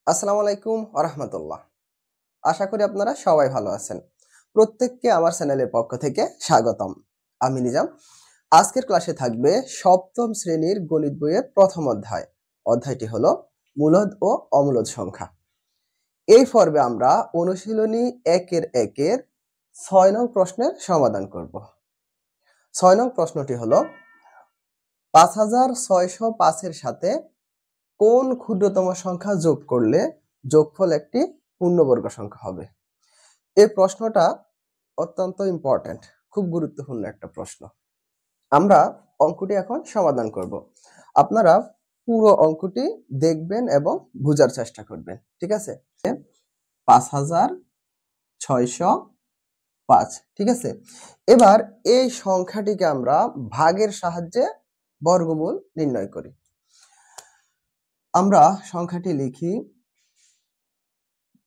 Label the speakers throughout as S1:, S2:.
S1: আসসালামু আলাইকুম ওয়া রাহমাতুল্লাহ। আশা করি আপনারা সবাই ভালো আছেন। প্রত্যেককে আমার চ্যানেলের পক্ষ থেকে স্বাগতম। আমি নিজাম। আজকের ক্লাসে থাকবে ৭ম শ্রেণীর গণিত বইয়ের ১ম অধ্যায়। অধ্যায়টি হলো মূলদ ও অমূলদ সংখ্যা। এই পর্বে আমরা অনুশীলনী ১ এর ৬ নং প্রশ্নের সমাধান করব। ৬ নং প্রশ্নটি হলো ৫৬০৫ এর সাথে কোন ক্ষুদ্রতম সংখ্যা যোগ করলে যোগফল একটি পূর্ণবর্গ সংখ্যা হবে? এই প্রশ্নটা অত্যন্ত ইম্পর্ট্যান্ট, খুব গুরুত্বপূর্ণ একটা প্রশ্ন। আমরা অঙ্কটি এখন সমাধান করব। আপনারা পুরো অঙ্কটি দেখবেন এবং বোঝার চেষ্টা করবেন, ঠিক আছে? ৫৬০৫, ঠিক আছে? এবার এই সংখ্যাটিকে আমরা ভাগের সাহায্যে বর্গমূল নির্ণয় করি। আমরা সংখ্যাটি লিখি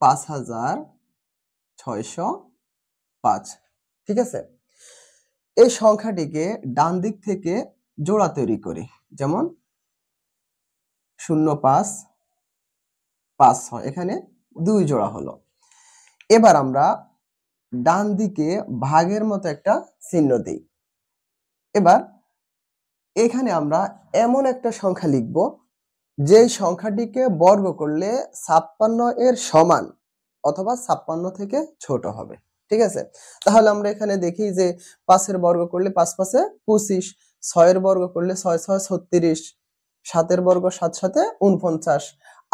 S1: ৫৬০৫, ঠিক আছে? এই সংখ্যাটিকে ডান দিক থেকে জোড়া তৈরি করি, যেমন ০৫ ৫৬, এখানে ২ জোড়া হলো। এবার আমরা ডান দিকে ভাগের মতো একটা চিহ্ন দিই। এবার এখানে আমরা এমন একটা সংখ্যা লিখব যে সংখ্যাটিকে বর্গ করলে ৫৬ এর সমান অথবা ৫৬ থেকে ছোট হবে, ঠিক আছে? তাহলে আমরা এখানে দেখি যে ৫ এর বর্গ করলে ৫ ৫ এ ২৫, ৬ এর বর্গ করলে ৬ ৬ ৩৬, ৭ এর বর্গ ৭ ৭ এ ৪৯,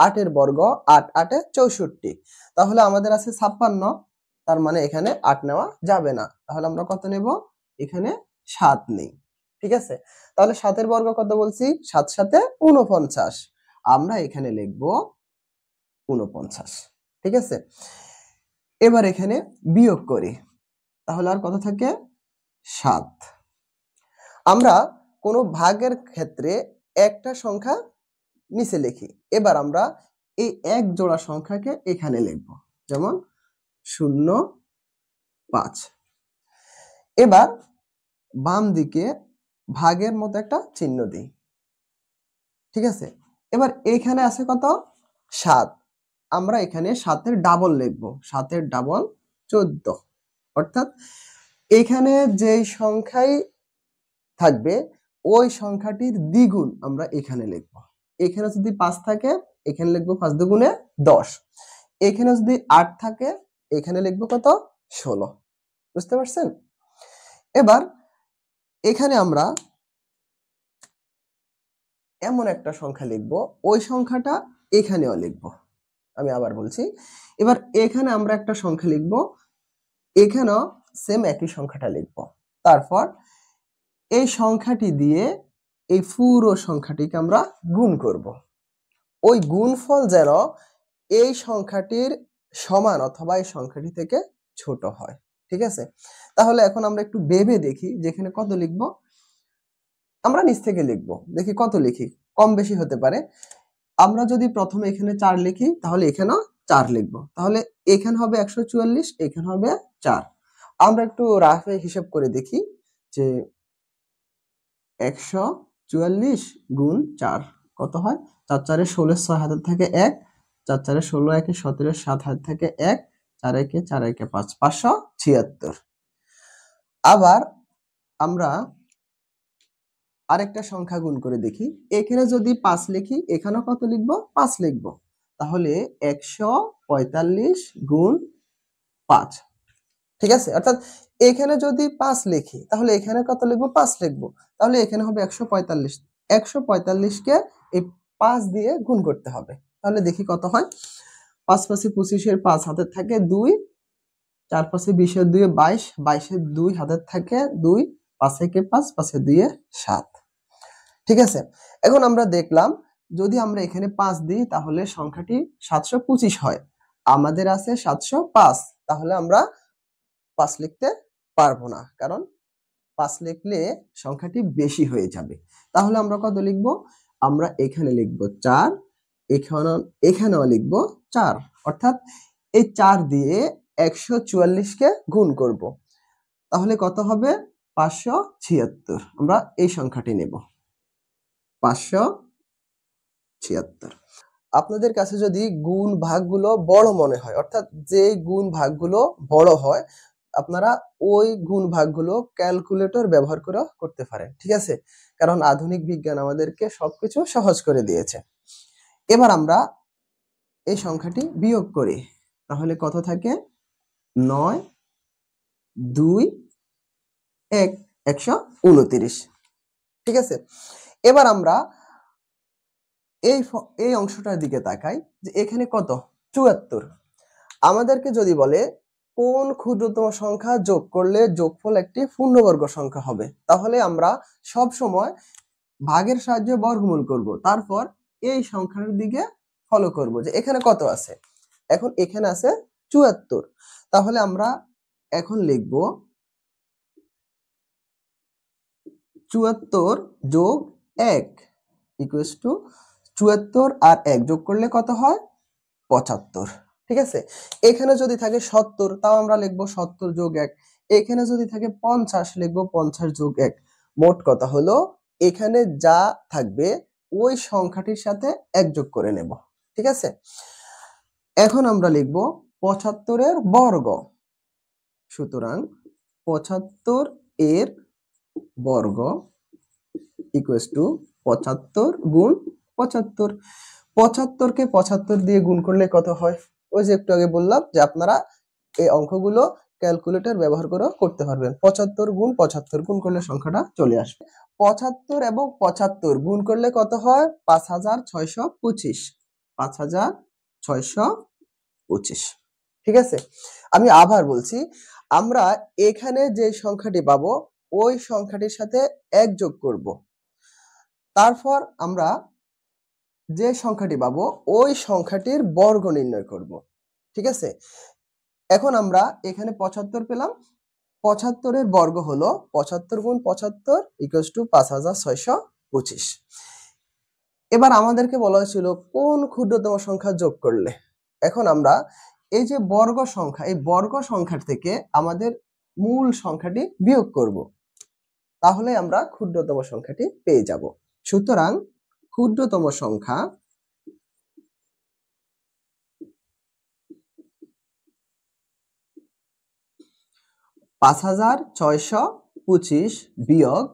S1: ৮ এর বর্গ ৮ ৮ এ ৬৪। তাহলে আমাদের আছে ৫৬, তার মানে এখানে ৮ নেওয়া যাবে না। তাহলে আমরা কত নেব? এখানে ৭ নেই, ঠিক আছে? তাহলে ৭ এর বর্গ কত বলছি? ৭ ৭ এ ৪৯। আমরা এখানে লিখব ৪৯, ঠিক আছে? এবার এখানে বিয়োগ করি, তাহলে আর কত থাকে? ৭। আমরা কোনো ভাগের ক্ষেত্রে একটা সংখ্যা নিচে লিখি। এবার আমরা এই এক জোড়া সংখ্যাকে এখানে লিখব, যেমন ০৫। এবার বাম দিকে ভাগের মতো একটা চিহ্ন দিই, ঠিক আছে? এবার এখানে আছে কত? ৭। আমরা এখানে ৭ এর ডাবল লিখব, ৭ এর ডাবল ১৪। অর্থাৎ এখানে যেই সংখ্যাই থাকবে ওই সংখ্যাটির দ্বিগুণ আমরা এখানে লিখব। এখানে যদি ৫ থাকে এখানে লিখব ৫ দুগুণে ১০। এখানে যদি ৮ থাকে এখানে লিখব কত? ১৬। বুঝতে পারছেন? এবার এখানে আমরা এমন একটা সংখ্যা লিখব, ওই সংখ্যাটা এখানেও লিখব। আমি আবার বলছি, এবার এখানে আমরা একটা সংখ্যা লিখব, এখানেও সেম একই সংখ্যাটা লিখব। তারপর এই সংখ্যাটি দিয়ে এই পুরো সংখ্যাটিকে আমরা গুণ করব। ওই গুণফল যেন এই সংখ্যাটির সমান অথবা এই সংখ্যাটি থেকে ছোট হয়, ঠিক আছে? তাহলে এখন আমরা একটু ভেবে দেখি যেখানে কত লিখব। আমরা নিচ থেকে লিখব, দেখি কত লিখি, কম বেশি হতে পারে। আমরা যদি প্রথমে এখানে ৪ লিখি তাহলে এখানেও ৪ লিখব। তাহলে এখানে হবে ১৪৪, এখানে হবে ৪। আমরা একটু রাফে হিসাব করে দেখি যে ১৪৪ গুণ ৪ কত হয়? ৪ ৪ এ ১৬, ৬ হাতের থাকে ১, ৪ ৪ এ ১৬, ১ এ ১৭, ৭ হাতের থাকে ১, ৪ ১ এ ৪ ১ এ ৫, ৫৭৬। আবার আমরা আরেকটা সংখ্যা গুণ করে দেখি। এখানে যদি ৫ লিখি এখানেও কত লিখব? ৫ লিখব। তাহলে ১৪৫ গুণ ৫, ঠিক আছে? অর্থাৎ এখানে যদি ৫ লিখি তাহলে এখানে কত লিখব? ৫ লিখব। তাহলে এখানে হবে ১৪৫। ১৪৫ কে এই ৫ দিয়ে গুণ করতে হবে। তাহলে দেখি কত হয়? ৫ ৫ এ ২৫, এর ৫ হাতের থাকে ২, ৪ ৫ এ ২০, এর ২ এ ২২, ২২ এর ২ হাতের থাকে ২, ৫ একে ৫, ৫ এর ২ এ ৭। ঠিক আছে? এখন আমরা দেখলাম যদি আমরা এখানে ৫ দিই তাহলে সংখ্যাটি ৭২৫ হয়। আমাদের আছে ৭০৫, তাহলে আমরা ৫ লিখতে পারবো না, কারণ ৫ লিখলে সংখ্যাটি বেশি হয়ে যাবে। তাহলে আমরা কত লিখব? আমরা এখানে লিখব ৪, এখানেও লিখব ৪। অর্থাৎ এই ৪ দিয়ে ১৪৪ কে গুণ করব। তাহলে কত হবে? ৫৭৬। আমরা এই সংখ্যাটি নেব, ৫৭৬। আপনাদের কাছে যদি গুণ ভাগগুলো বড় মনে হয়, অর্থাৎ যে গুণ ভাগগুলো বড় হয়, আপনারা ওই গুণ ভাগগুলো ক্যালকুলেটর ব্যবহার করে করতে পারেন, ঠিক আছে? কারণ আধুনিক বিজ্ঞান আমাদেরকে সবকিছু সহজ করে দিয়েছে। এবার আমরা এই সংখ্যাটি বিয়োগ করি, তাহলে কত থাকে? 9 2 1 129, ঠিক আছে? এবার আমরা এই অংশটার দিকে তাকাই যে এখানে কত? 74। আমাদেরকে যদি বলে কোন ক্ষুদ্রতম সংখ্যা যোগ করলে যোগফল একটি পূর্ণবর্গ সংখ্যা হবে, তাহলে আমরা সব সময় ভাগের সাহায্যে বর্গমূল করব, তারপর এই সংখ্যার দিকে ফলো করব যে এখানে কত আছে। এখন এখানে আছে 74, তাহলে আমরা এখন লিখব 74 যোগ 1 ইকুয়ালস টু 74 আর 1 যোগ করলে কত হয়? 75, ঠিক আছে? এখানে যদি থাকে 70, তাও আমরা লিখবো 70 যোগ 1। এখানে যদি থাকে 50, লিখবো 50 যোগ 1। মোট কথা হলো এখানে যা থাকবে ওই সংখ্যাটির সাথে 1 যোগ করে নেব, ঠিক আছে? এখন আমরা লিখবো 75 এর বর্গ। সুতরাং 75 এর বর্গ ইকুয়ালস টু 75 গুণ 75। 75 কে 75 দিয়ে গুণ করলে কত হয়? ওই যে একটু আগে বললাম যে আপনারা এই অঙ্কগুলো ক্যালকুলেটর ব্যবহার করে করতে পারবেন। 75 গুণ 75 গুণ করলে সংখ্যাটা চলে আসবে। 75 এবং 75 গুণ করলে কত হয়? 5625। 5625, ঠিক আছে? আমি আবার বলছি, আমরা এখানে যে সংখ্যাটি পাবো ওই সংখ্যাটির সাথে 1 যোগ করব, তারপর আমরা যে সংখ্যাটি পাবো ওই সংখ্যাটির বর্গ নির্ণয় করব, ঠিক আছে? এখন আমরা এখানে 75 পেলাম, 75 এর বর্গ হলো 75 গুণ 75 ইকুয়ালস টু 5625। এবার আমাদেরকে বলা হয়েছিল কোন ক্ষুদ্রতম সংখ্যা যোগ করলে। এখন আমরা এই যে বর্গ সংখ্যা, এই বর্গ সংখ্যা থেকে আমাদের মূল সংখ্যাটি বিয়োগ করব, তাহলে আমরা ক্ষুদ্রতম সংখ্যাটি পেয়ে যাব। সুতরাং ক্ষুদ্রতম সংখ্যা 5625 বিয়োগ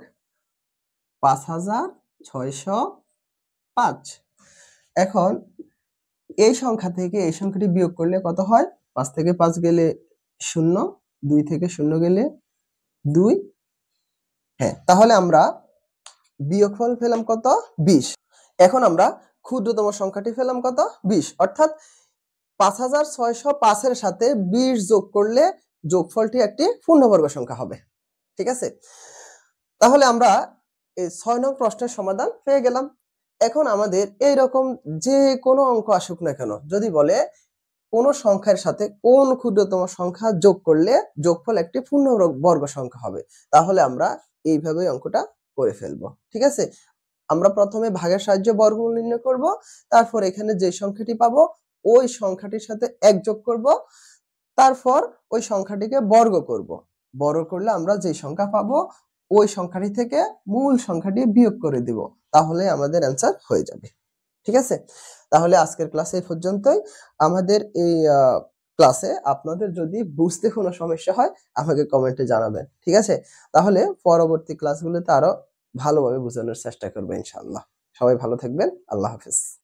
S1: 5605। এখন এই সংখ্যা থেকে এই সংখ্যাটি বিয়োগ করলে কত হয়? 5 থেকে 5 গেলে 0, 2 থেকে 0 গেলে 2। হ্যাঁ, তাহলে আমরা বিয়োগফল পেলাম কত? 20। এখন আমরা ক্ষুদ্রতম সংখ্যাটি পেলাম কত? 20, অর্থাৎ 5605 এর সাথে 20 যোগ করলে যোগফলটি একটি পূর্ণবর্গ সংখ্যা হবে, ঠিক আছে? তাহলে আমরা এই 6 নং প্রশ্নের সমাধান পেয়ে গেলাম। এখন আমাদের এইরকম যে কোনো অঙ্ক আসুক না কেন, যদি বলে কোন সংখ্যার সাথে কোন ক্ষুদ্রতম সংখ্যা যোগ করলে যোগফল একটি পূর্ণবর্গ সংখ্যা হবে, তাহলে আমরা এইভাবে অঙ্কটা করে ফেলবো, ঠিক আছে? আমরা প্রথমে ভাগের সাহায্যে বর্গমূল নির্ণয় করব, তারপর এখানে যে সংখ্যাটি পাবো ওই সংখ্যাটির সাথে 1 যোগ করব, তারপর ওই সংখ্যাটিকে বর্গ করব। বর্গ করলে আমরা যে সংখ্যা পাবো ওই সংখ্যাটি থেকে মূল সংখ্যাটি বিয়োগ করে দিব, তাহলে আমাদের অ্যান্সার হয়ে যাবে, ঠিক আছে? তাহলে আজকের ক্লাসে এই পর্যন্তই। আমাদের এই ক্লাসে আপনাদের যদি বুঝতে কোনো সমস্যা হয় আমাকে কমেন্টে জানাবেন, ঠিক আছে? তাহলে পরবর্তী ক্লাসগুলোতে আরো ভালোভাবে বোঝানোর চেষ্টা করব ইনশাআল্লাহ। সবাই ভালো থাকবেন। আল্লাহ হাফেজ।